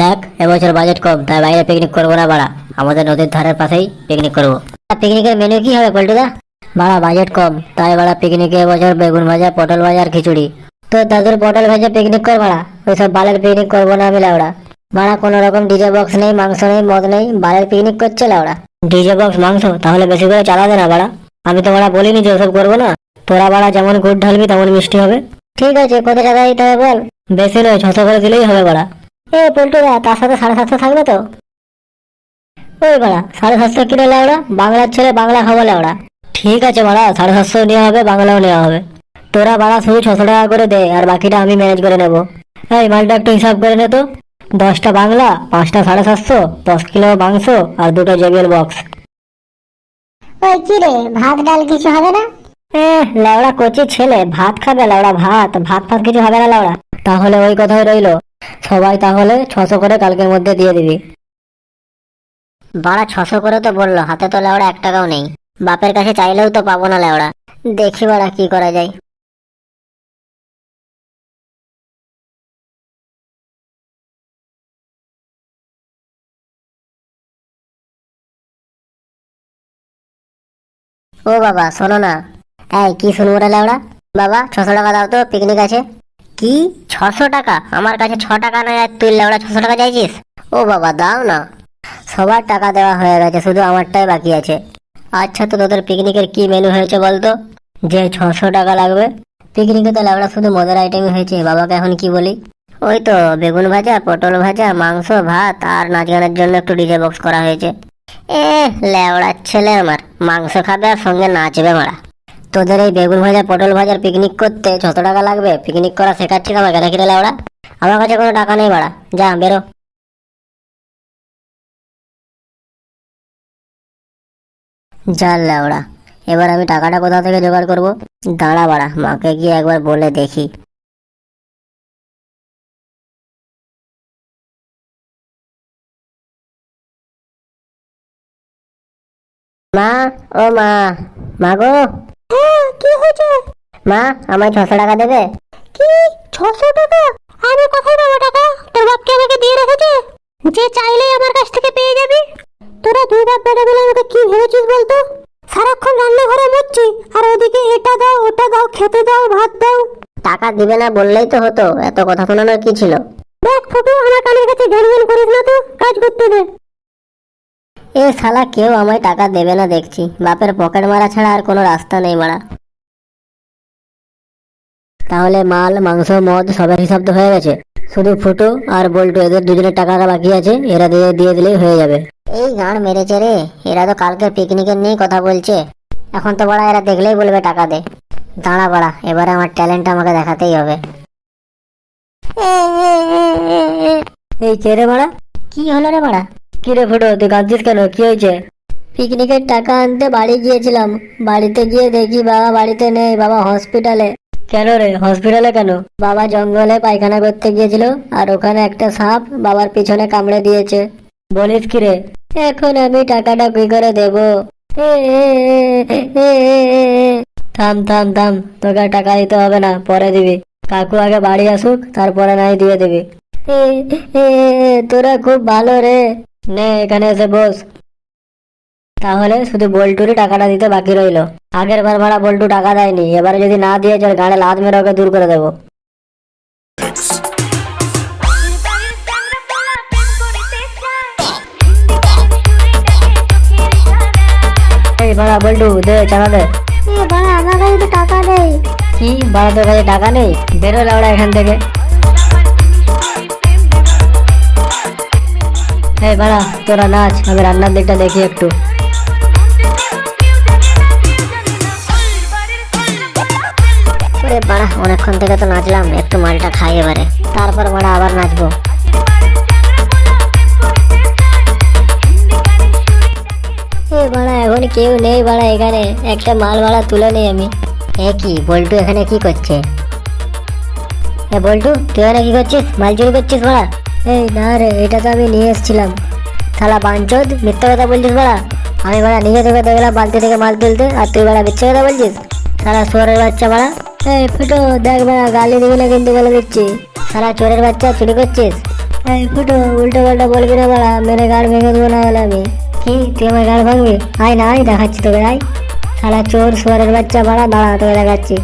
দেখ এবছর বাজেট কম, তাই বাইরে পিকনিক করবো না বাড়া, আমাদের নদীর ধারের পাশেই পিকনিক করবো। পিকনিকের মেনু কি হবে পল্টুদা? বাড়া বাজেট কম, তাই বাড়া পিকনিকে এবছর বেগুন ভাজা, পটল ভাজা আর খিচুড়ি। তো দাদুর পটল ভাজা পিকনিক কর বাড়া, ওইসব বালের পিকনিক করবো না আমি লাউড়া। বাড়া কোনো রকম ডিজে বক্স নেই, মাংস নেই, মদ নেই, বালের পিকনিক করছে লাউড়া। ডিজে বক্স মাংস তাহলে বেশি করে চালা দে না বাড়া, আমি তো বাড়া বলিনি যে ওসব করবো না। তোরা বাড়া যেমন গুড় ঢালবি তেমন মিষ্টি হবে। ঠিক আছে, কত টাকা দিতে হবে বল? বেশি নয়, 600 করে দিলেই হবে বাড়া। পল্টুদা তার সাথে 750 থাকবে তো? ওই বাড়া 750 কিলো লাউড়া, বাংলার ছেলে বাংলা খাবো লাউড়া। ঠিক আছে বাড়া, 750 নেওয়া হবে, বাংলাও নেওয়া হবে। তোরা বাড়া শুধু 600 টাকা করে দে, আর বাকিটা আমি ম্যানেজ করে নেবো। এই মালটা একটু হিসাব করে নে তো। 10টা বাংলা, 5টা 750, 10 কিলো মাংস আর 2টো জেবিএল বক্স। ওই কি রে, ভাত ডাল কিছু হবে না? লাউড়া কচি ছেলে, ভাত খাবে লাউড়া? ভাত ভাত ফাত কিছু হবে না লাউড়া। তাহলে ওই কথাই রইলো, সবাই তাহলে 600 করে কালকের মধ্যে দিয়ে দিবি। বাড়া 600 করে তো বললো, হাতে তো লাউড়া 1 টাকাও নেই। বাপের কাছে চাইলেও তো পাবো না লাউড়া। দেখি বাড়া কি করা যায়। ও বাবা শোনো না। এই কি শুনবো রে লাউড়া? বাবা 600 টাকা দাও তো, পিকনিক আছে। কি 600 টাকা? আমার কাছে 6 টাকা নাই আর তুই লাউড়া 600 টাকা চাইছিস? ও বাবা দাও না। সবার টাকা দেওয়া হয়ে গেছে, শুধু আমারটাই বাকি আছে। আচ্ছা তো তোদের পিকনিকের কি মেনু হয়েছে বলতো, যে 600 টাকা লাগবে? পিকনিকে তো লাউড়া শুধু মদের আইটেমই হয়েছে, বাবাকে এখন কি বলি? ওই তো বেগুন ভাজা, পটল ভাজা, মাংস, ভাত আর নাচ গানের জন্য একটু ডিজে বক্স করা হয়েছে। লেওড়ার ছেলে আমার, মাংস খাবে আর সঙ্গে নাচবে মারা। তোদের এই বেগুন ভাজা পটল ভাজার পিকনিক করতে 600 টাকা লাগবে? পিকনিক করা শেখাচ্ছিস আমাকে নাকি রে লেওড়া? আমার কাছে কোনো টাকা নেই বাড়া, যা বেরো। যা লেওড়া, এবার আমি টাকাটা কোথা থেকে জোগাড় করব? দাঁড়া বাড়া, মাকে গিয়ে একবার বলে দেখি। মা, ও মা, মা গো। কি হয়েছে? মা আমায় 600 টাকা দেবে? কি 600 টাকা? আমি কোথায় পাবো টাকা? তোর বাপকে আমাকে দিয়ে রেখেছে যে চাইলেই আমার কাছ থেকে পেয়ে যাবি। তোরা দুই বাপ বেটা মিলে আমাকে কি ভেবেছিস বলতো? সারাক্ষণ রান্নাঘরে মরছি, আর ওদিকে এটা দাও ওটা দাও, খেতে দাও, ভাত দাও। টাকা দিবে না বললেই তো হতো, এত কথা শোনানোর কি ছিল? দেখ ফুটু, আমার কানের কাছে ঘ্যান ঘ্যান করিস না তো, কাজ করতে দে। এ শালা কেউ আমায় টাকা দেবে না দেখছি, বাপের পকেট মারা ছাড়া আর কোনো রাস্তা নেই মারা। তাহলে মাল মাংস মদ সবের হিসাব তো হয়ে গেছে, শুধু ফুটু আর বল্টু এদের দুজনের টাকাটা বাকি আছে, এরা দিয়ে দিয়ে দিলেই হয়ে যাবে। এই গাঁড় মেরেছে রে, এরা তো কালকে পিকনিকের নিয়ে কথা বলছে, এখন তো বড়া এরা দেখলেই বলবে টাকা দে। দাঁড়া বাড়া, এবারে আমার ট্যালেন্ট আমাকে দেখাতেই হবে। এই কে রে বাড়া? কি হলো রে বাড়া? কি রে ফুটো, তুই কাঁদছিস কেন? কি হয়েছে? পিকনিকের টাকা আনতে বাড়ি গিয়েছিলাম, বাড়িতে গিয়ে দেখি বাবা বাড়িতে নেই, বাবা হসপিটালে। কেন রে, হসপিটালে কেন? বাবা জঙ্গলে পায়খানা করতে গিয়েছিল, আর ওখানে একটা সাপ বাবার পিছনে কামড়ে দিয়েছে। বলিস কি রে? এখন আমি টাকাটা কি করে দেব? থাম থাম থাম, তোকে আর টাকা দিতে হবে না, পরে দিবি। কাকু আগে বাড়ি আসুক, তারপরে নাই দিয়ে দিবি। তোরা খুব ভালো রে, নে এখানে এসে বস। তাহলে শুধু বল্টুরই টাকাটা দিতে বাকি রইলো। আগের বার ভাড়া বল্টু টাকা দেয়নি, এবারে যদি না দিয়ে চল গাড়ে লাত মেরে ওকে দূর করে দেবো। এই ভাড়া বল্টু দে, টাকা দে। বাড়া আমার কাছে তো টাকা নেই। কি ভাড়া, তোর কাছে টাকা নেই? বেরো লাউড়া এখান থেকে। এই ভাড়া তোরা নাচ, আমি রান্নার দিকটা দেখি একটু। বাড়া অনেকক্ষণ থেকে তো নাচলাম, একটু মালটা খাই এবারে, তারপর বাড়া আবার নাচবো। বাড়া এখন কেউ নেই বাড়া এখানে, একটা মাল ভাড়া তুলে নেই আমি। কি বল্টু এখানে কি করছে? বল্টু তুই এখানে কি করছিস? মাল চুরি করছিস বাড়া? এই না রে, এটা তো আমি নিয়ে এসেছিলাম। শালা বাঞ্চোদ, মিথ্যা কথা বলছিস বাড়া। আমি বাড়া নিজে থেকে দেখলাম বালতি থেকে মাল তুলতে, আর তুই বাড়া মিথ্যা কথা বলছিস। শালা শুয়োরের বাচ্চা বাড়া। এই ফুটো দেখ বাড়া, গালি দিবি না কিন্তু বলে দিচ্ছি। শালা চোরের বাচ্চা, চুরি করছিস? এই ফুটো উল্টো পাল্টা বলবি না বাড়া, মেরে গাড় ভেঙে দেবো না হলে আমি। কি তুই আমার গাড় ভাঙবি? আয় না আয়, দেখাচ্ছি তোকে, আয়। শালা চোর শুয়ারের বাচ্চা বাড়া, দাঁড়া তোকে দেখাচ্ছি।